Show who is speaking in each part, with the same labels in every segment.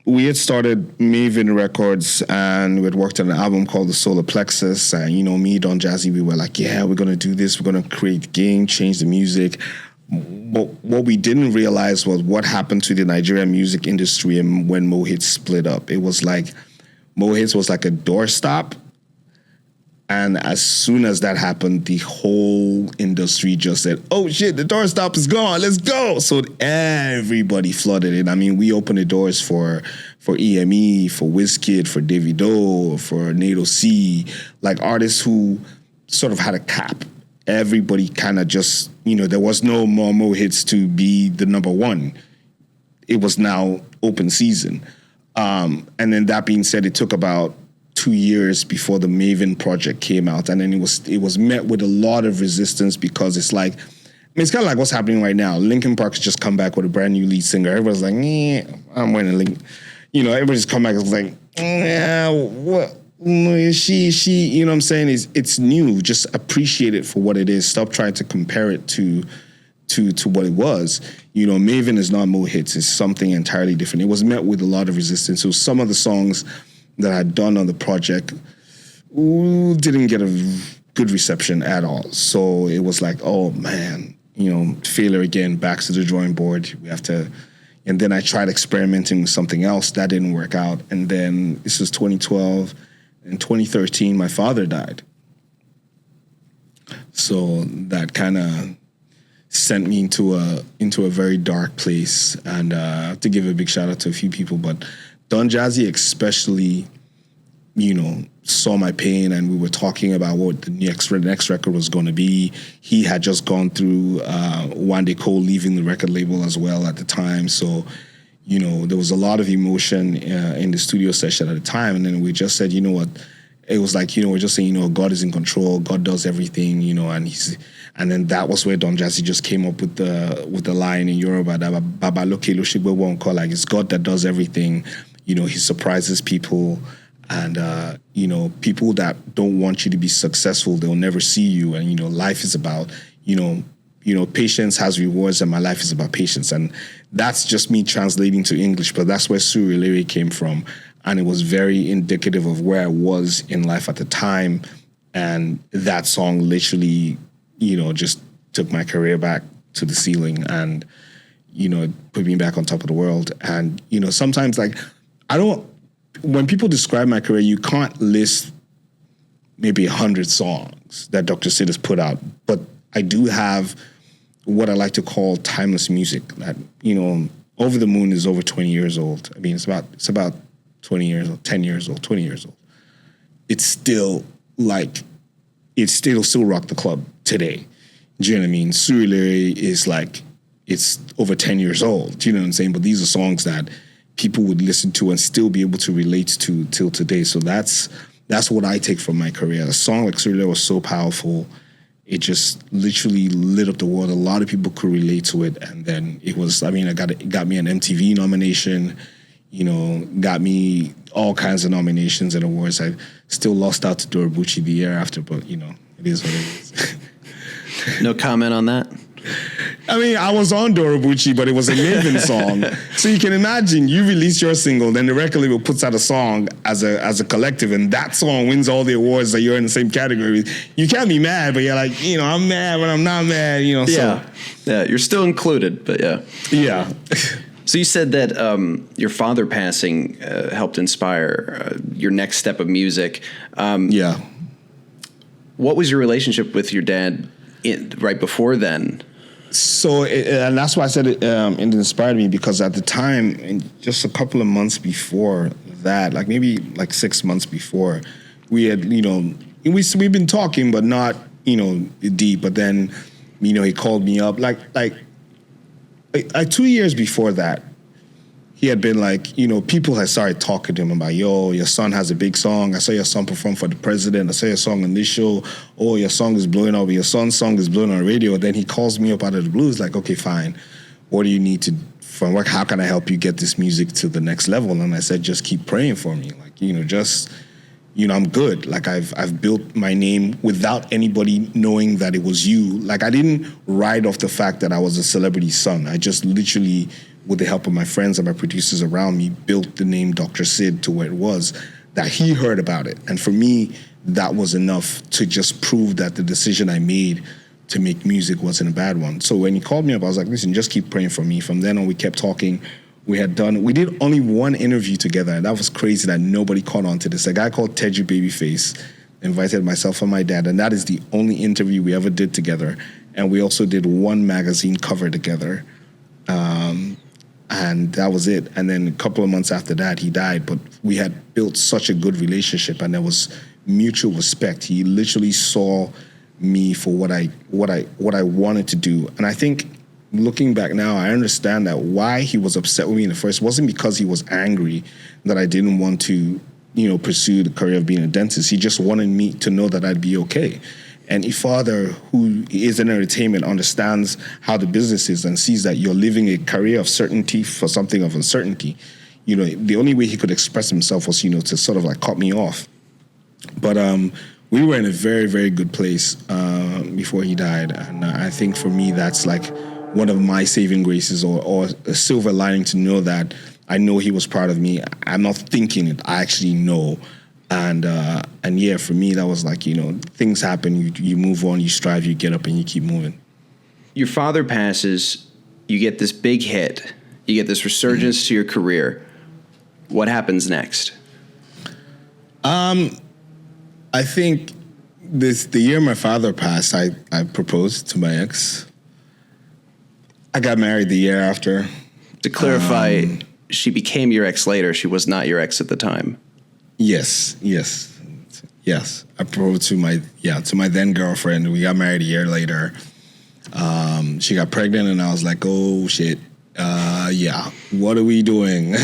Speaker 1: we had started Maven Records and we had worked on an album called The Solar Plexus. And, me, Don Jazzy, we were like, yeah, we're going to do this. We're going to create the game, change the music. But what we didn't realize was what happened to the Nigerian music industry and when Mohits split up. It was like, Mohits was like a doorstop. And as soon as that happened, the whole industry just said, oh shit, the doorstop is gone, let's go. So everybody flooded in. I mean, we opened the doors for EME, for Wizkid, for Davido, for Nato C, like artists who sort of had a cap. Everybody kind of just, there was no more Mohits to be the number one. It was now open season. And then that being said, it took about 2 years before the Maven project came out, and then it was met with a lot of resistance because it's like, it's kind of like what's happening right now. Linkin Park's just come back with a brand new lead singer. Everybody's like, I'm wearing a Link. Everybody's come back and it's like, yeah, what? She, you know what I'm saying? It's new. Just appreciate it for what it is. Stop trying to compare it to what it was. Maven is not Mohits. It's something entirely different. It was met with a lot of resistance. So some of the songs that I'd done on the project didn't get a good reception at all. So it was like, oh man, failure again, back to the drawing board. We have to, and then I tried experimenting with something else. That didn't work out. And then this was 2012. In 2013, my father died. So that kind of sent me into a very dark place. And I have to give a big shout out to a few people, but Don Jazzy especially, saw my pain, and we were talking about what the next record was going to be. He had just gone through Wande Cole leaving the record label as well at the time. So, there was a lot of emotion in the studio session at the time. And then we just said, what? It was like, we're just saying, God is in control. God does everything, and then that was where Don Jazzy just came up with the line in Yoruba that Baba Loke Loshigbe won't call, like, it's God that does everything. He surprises people, and people that don't want you to be successful, they'll never see you. And life is about patience has rewards, and my life is about patience. And that's just me translating to English, but that's where Surulere came from, and it was very indicative of where I was in life at the time. And that song literally, just took my career back to the ceiling, and put me back on top of the world. And sometimes, like, when people describe my career, you can't list maybe 100 songs that Dr. Sid has put out, but I do have what I like to call timeless music. That Over the Moon is over 20 years old. I mean, it's about 20 years old, 10 years old, 20 years old. It's still still rock the club today. Do you know what I mean? Surulere is like, it's over 10 years old. Do you know what I'm saying? But these are songs that people would listen to and still be able to relate to till today. So that's what I take from my career. A song like Surulere was so powerful. It just literally lit up the world. A lot of people could relate to it. And then it got me an MTV nomination, got me all kinds of nominations and awards. I still lost out to Dorobuchi the year after, but it is what it is.
Speaker 2: No comment on that?
Speaker 1: I mean, I was on Dorobuchi, but it was a Maven song. So you can imagine, you release your single, then the record label puts out a song as a collective, and that song wins all the awards that you're in the same category. You can't be mad, but you're like, I'm mad, but I'm not mad,
Speaker 2: Yeah,
Speaker 1: so.
Speaker 2: yeah, you're still included, but yeah.
Speaker 1: Yeah.
Speaker 2: So you said that your father passing helped inspire your next step of music.
Speaker 1: Yeah.
Speaker 2: What was your relationship with your dad right before then?
Speaker 1: So, and that's why I said it inspired me, because at the time, just a couple of months before that, like maybe like 6 months before, we had, we've been talking, but not, deep. But then, he called me up like 2 years before that. He had been like, people had started talking to him about, your son has a big song. I saw your son perform for the president. I saw your song on this show. Oh, your song is blowing up. Your son's song is blowing on the radio. Then he calls me up out of the blue. He's like, okay, fine. What do you need to from work? How can I help you get this music to the next level? And I said, just keep praying for me. Like, I'm good. Like I've built my name without anybody knowing that it was you. Like I didn't ride off the fact that I was a celebrity son. I just literally with the help of my friends and my producers around me, built the name Dr. Sid to where it was, that he heard about it. And for me, that was enough to just prove that the decision I made to make music wasn't a bad one. So when he called me up, I was like, listen, just keep praying for me. From then on, we kept talking. We did only one interview together, and that was crazy that nobody caught on to this. A guy called Teju Babyface invited myself and my dad, and that is the only interview we ever did together. And we also did one magazine cover together. And that was it. And then a couple of months after that, he died. But we had built such a good relationship, and there was mutual respect. He literally saw me for what I wanted to do. And I think looking back now, I understand that why he was upset with me in the first wasn't because he was angry that I didn't want to, pursue the career of being a dentist. He just wanted me to know that I'd be okay. And a father who is in entertainment understands how the business is and sees that you're living a career of certainty for something of uncertainty. The only way he could express himself was, to sort of like cut me off. But we were in a very, very good place before he died. And I think for me, that's like one of my saving graces or a silver lining to know that I know he was proud of me. I'm not thinking it. I actually know. And yeah, for me, that was like, things happen, you move on, you strive, you get up and you keep moving.
Speaker 2: Your father passes, you get this big hit, you get this resurgence to your career. What happens next?
Speaker 1: I think the year my father passed, I proposed to my ex. I got married the year after.
Speaker 2: To clarify, she became your ex later. She was not your ex at the time.
Speaker 1: Yes. I proposed to my then girlfriend. We got married a year later. She got pregnant, and I was like, "Oh shit, what are we doing?"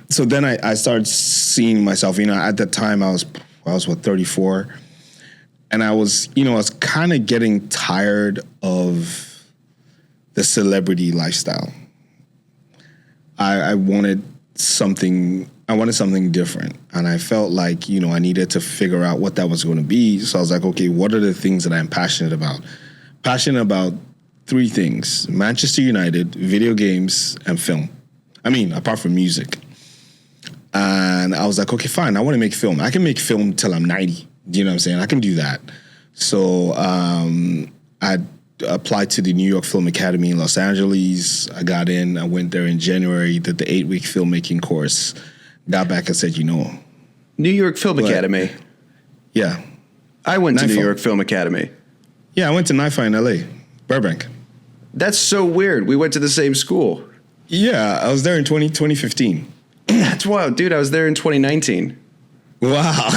Speaker 1: So then I started seeing myself. At that time I was 34, and I was kind of getting tired of the celebrity lifestyle. I wanted something different. And I felt like, I needed to figure out what that was going to be. So I was like, okay, what are the things that I'm passionate about? Passionate about three things: Manchester United, video games, and film. Apart from music. And I was like, okay, fine, I want to make film. I can make film till I'm 90. Do you know what I'm saying? I can do that. So I applied to the New York Film Academy in Los Angeles. I got in. I went there in January, did the 8-week filmmaking course. Got back and said,
Speaker 2: New York Film Academy.
Speaker 1: Yeah.
Speaker 2: I went to New York Film Academy.
Speaker 1: Yeah, I went to NYFA in LA, Burbank.
Speaker 2: That's so weird. We went to the same school.
Speaker 1: Yeah, I was there in 2015.
Speaker 2: That's wild. Dude, I was there in 2019.
Speaker 1: Wow.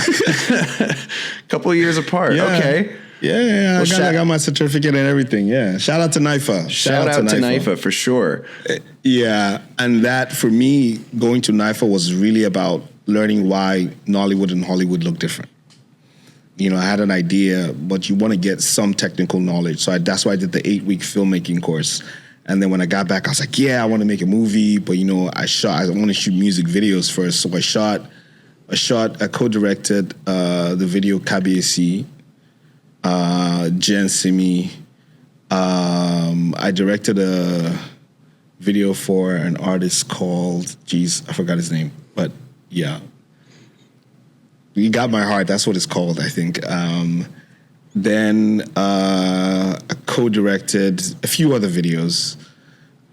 Speaker 2: Couple of years apart.
Speaker 1: Yeah.
Speaker 2: Okay.
Speaker 1: Yeah, well, I got my certificate and everything. Yeah, shout out to NYFA.
Speaker 2: Shout out to NYFA for sure.
Speaker 1: Yeah, and that for me, going to NYFA was really about learning why Nollywood and Hollywood look different. I had an idea, but you want to get some technical knowledge. So that's why I did the 8-week filmmaking course. And then when I got back, I was like, yeah, I want to make a movie, but I want to shoot music videos first. So I co-directed the video Kabiyesi. Jen Simi. I directed a video for an artist called, I forgot his name, but yeah. You Got My Heart, that's what it's called, I think. Then I co-directed a few other videos.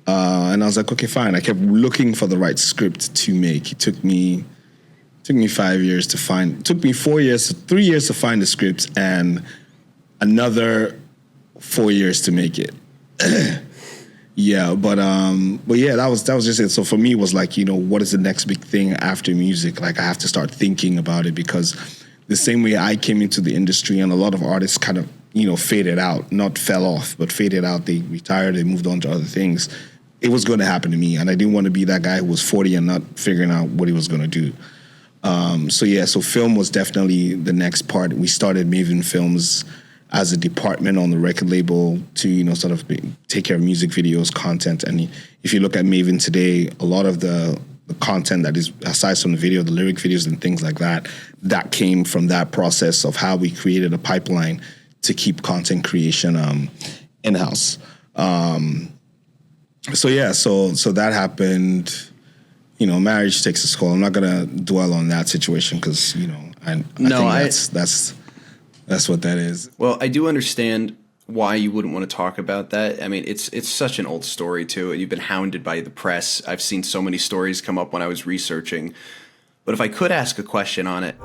Speaker 1: And I was like, okay, fine. I kept looking for the right script to make. It took me 5 years to find, it took me 3 years to find the script, and another 4 years to make it. Yeah, but yeah, that was just it. So for me, it was like, what is the next big thing after music? Like, I have to start thinking about it, because the same way I came into the industry and a lot of artists kind of, faded out, not fell off, but faded out. They retired, they moved on to other things. It was going to happen to me, and I didn't want to be that guy who was 40 and not figuring out what he was going to do. So film was definitely the next part. We started Maven Films as a department on the record label to, sort of take care of music videos, content. And if you look at Maven today, a lot of the content that is, aside from the video, the lyric videos and things like that, that came from that process of how we created a pipeline to keep content creation in-house. So yeah, so that happened. You know, marriage takes its toll. I'm not gonna dwell on that situation because I think that's what that is.
Speaker 2: Well, I do understand why you wouldn't want to talk about that. I mean, it's such an old story too, and you've been hounded by the press. I've seen so many stories come up when I was researching. But if I could ask a question on it,